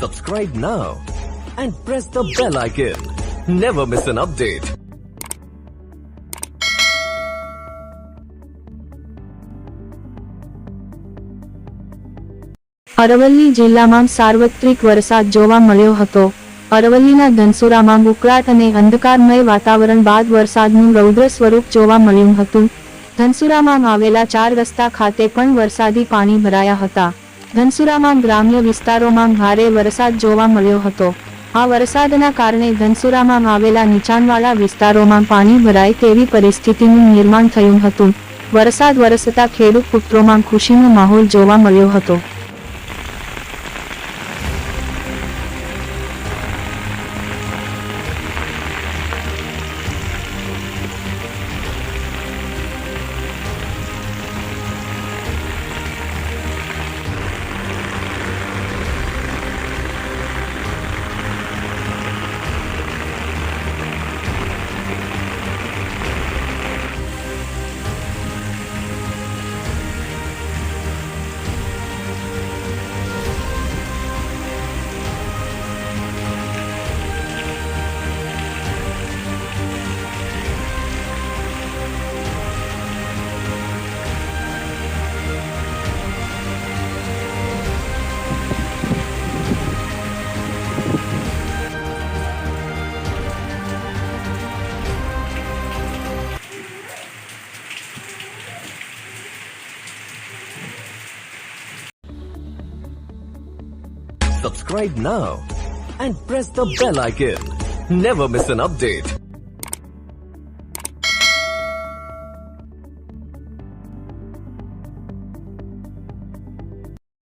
Subscribe now and press the bell icon. Never miss an update. Aravalli જિલ્લામાં સાર્વત્રિક વરસાદ જોવા મળ્યો હતો। અરવલ્લીના ધનસુરામાં ઉકળાટ અને અંધકારમય વાતાવરણ બાદ વરસાદનું રૌદ્ર સ્વરૂપ જોવા મળ્યું હતું। ધનસુરામાં આવેલા 4 રસ્તા ખાતે પણ વરસાદી પાણી ભરાયા હતા। ધનસુરામાં ગ્રામ્ય વિસ્તારોમાં ભારે વરસાદ જોવા મળ્યો હતો। આ વરસાદના કારણે ધનસુરામાં આવેલા નીચાણવાળા વિસ્તારોમાં પાણી ભરાય તેવી પરિસ્થિતિનું નિર્માણ થયું હતું। વરસાદ વરસતા ખેડૂત પુત્રોમાં ખુશીનો માહોલ જોવા મળ્યો હતો। Subscribe now and press the bell icon. Never miss an update.